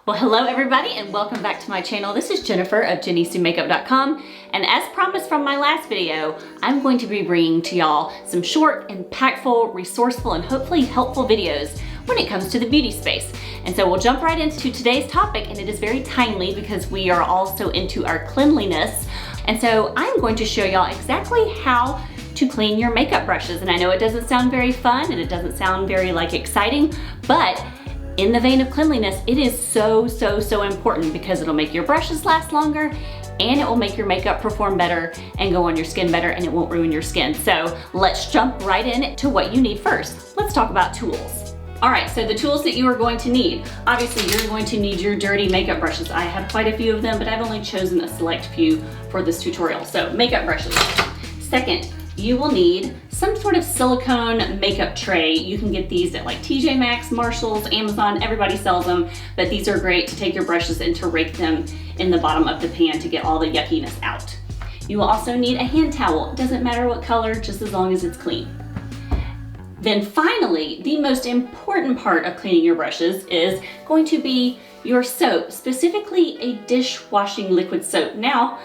Well, hello everybody and welcome back to my channel. This is Jennifer of JennySueMakeup.com, and as promised from my last video, I'm going to be bringing to y'all some short, impactful, resourceful, and hopefully helpful videos when it comes to the beauty space. And so we'll jump right into today's topic, and it is very timely because we are also into our cleanliness. And so I'm going to show y'all exactly how to clean your makeup brushes. And I know it doesn't sound very fun and it doesn't sound very exciting, but in the vein of cleanliness, it is so important because it'll make your brushes last longer and it will make your makeup perform better and go on your skin better, and it won't ruin your skin. So let's jump right in to what you need first. Let's talk about tools. All right, so the tools that you are going to need. Obviously, you're going to need your dirty makeup brushes. I have quite a few of them, but I've only chosen a select few for this tutorial. So makeup brushes. Second, you will need some sort of silicone makeup tray. You can get these at TJ Maxx, Marshalls, Amazon, everybody sells them, but these are great to take your brushes and to rake them in the bottom of the pan to get all the yuckiness out. You will also need a hand towel. It doesn't matter what color, just as long as it's clean. Then finally, the most important part of cleaning your brushes is going to be your soap, specifically a dishwashing liquid soap. Now,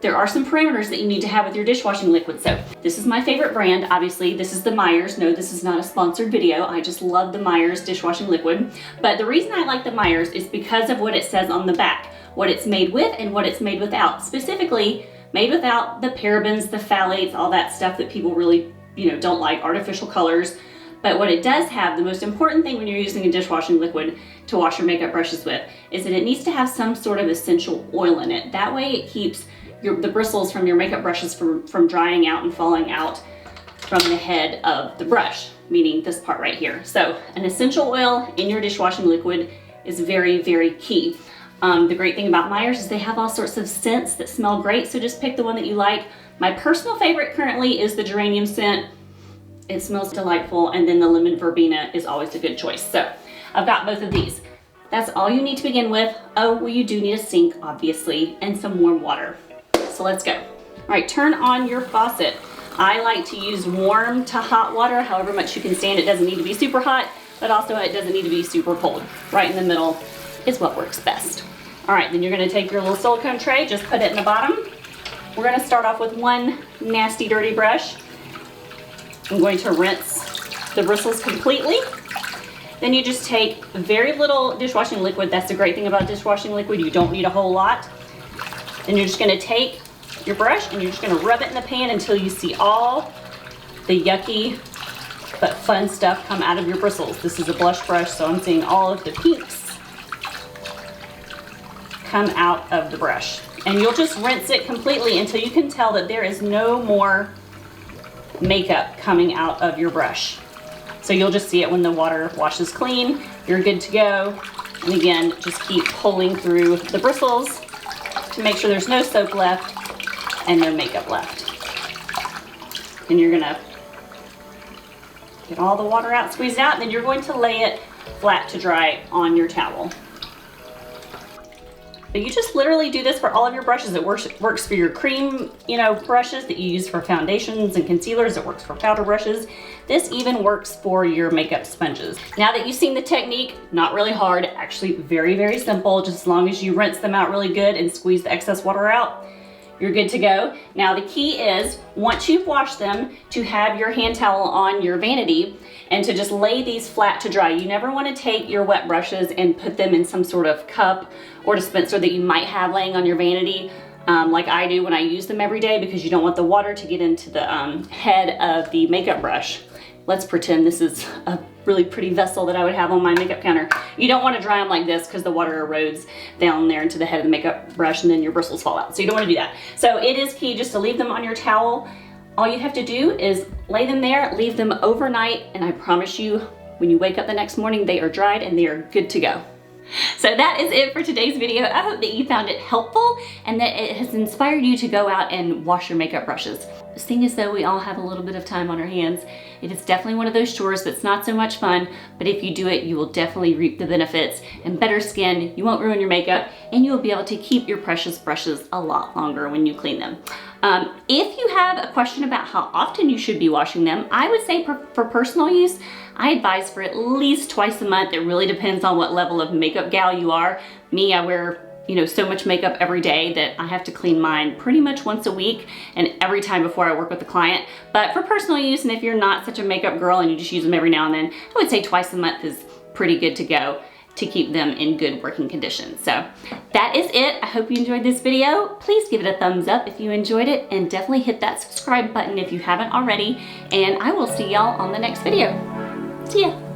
there are some parameters that you need to have with your dishwashing liquid soap. This is my favorite brand, obviously. This is the Meyers. No, this is not a sponsored video. I just love the Meyers dishwashing liquid. But the reason I like the Meyers is because of what it says on the back, what it's made with and what it's made without. Specifically, made without the parabens, the phthalates, all that stuff that people really, don't like, artificial colors. But what it does have, the most important thing when you're using a dishwashing liquid to wash your makeup brushes with, is that it needs to have some sort of essential oil in it. That way it keeps the bristles from your makeup brushes from drying out and falling out from the head of the brush, meaning this part right here. So an essential oil in your dishwashing liquid is very key. The great thing about Meyers is they have all sorts of scents that smell great, so just pick the one that you like. My personal favorite currently is the geranium scent. It smells delightful, and then the lemon verbena is always a good choice. So I've got both of these. That's all you need to begin with. Oh, well, you do need a sink, obviously, and some warm water. So let's go. All right, turn on your faucet. I like to use warm to hot water, however much you can stand. It doesn't need to be super hot, but also it doesn't need to be super cold. Right in the middle is what works best. All right, then you're gonna take your little silicone tray, just put it in the bottom. We're gonna start off with one nasty, dirty brush. I'm going to rinse the bristles completely. Then you just take very little dishwashing liquid. That's the great thing about dishwashing liquid. You don't need a whole lot. Then you're just gonna take your brush and you're just gonna rub it in the pan until you see all the yucky but fun stuff come out of your bristles. This is a blush brush, so I'm seeing all of the pinks come out of the brush. And you'll just rinse it completely until you can tell that there is no more makeup coming out of your brush. So you'll just see it when the water washes clean. You're good to go. And again, just keep pulling through the bristles to make sure there's no soap left and no makeup left. And you're gonna get all the water out, squeeze it out, and then you're going to lay it flat to dry on your towel. But you just literally do this for all of your brushes. It works for your cream, brushes that you use for foundations and concealers. It works for powder brushes. This even works for your makeup sponges. Now that you've seen the technique, not really hard, actually very simple. Just as long as you rinse them out really good and squeeze the excess water out, you're good to go. Now the key is, once you've washed them, to have your hand towel on your vanity and to just lay these flat to dry. You never want to take your wet brushes and put them in some sort of cup or dispenser that you might have laying on your vanity, like I do when I use them every day, because you don't want the water to get into the head of the makeup brush. Let's pretend this is a really pretty vessel that I would have on my makeup counter. You don't want to dry them like this because the water erodes down there into the head of the makeup brush and then your bristles fall out. So you don't want to do that. So it is key just to leave them on your towel. All you have to do is lay them there, leave them overnight, and I promise you, when you wake up the next morning, they are dried and they are good to go. So that is it for today's video. I hope that you found it helpful and that it has inspired you to go out and wash your makeup brushes. Seeing as though we all have a little bit of time on our hands, it is definitely one of those chores that's not so much fun, but if you do it, you will definitely reap the benefits and better skin. You won't ruin your makeup, and you will be able to keep your precious brushes a lot longer when you clean them. If you have a question about how often you should be washing them, I would say for personal use, I advise for at least twice a month. It really depends on what level of makeup gal you are. Me, I wear so much makeup every day that I have to clean mine pretty much once a week and every time before I work with a client. But for personal use, and if you're not such a makeup girl and you just use them every now and then, I would say twice a month is pretty good to go to keep them in good working condition. So that is it. I hope you enjoyed this video. Please give it a thumbs up if you enjoyed it, and definitely hit that subscribe button if you haven't already. And I will see y'all on the next video. See ya.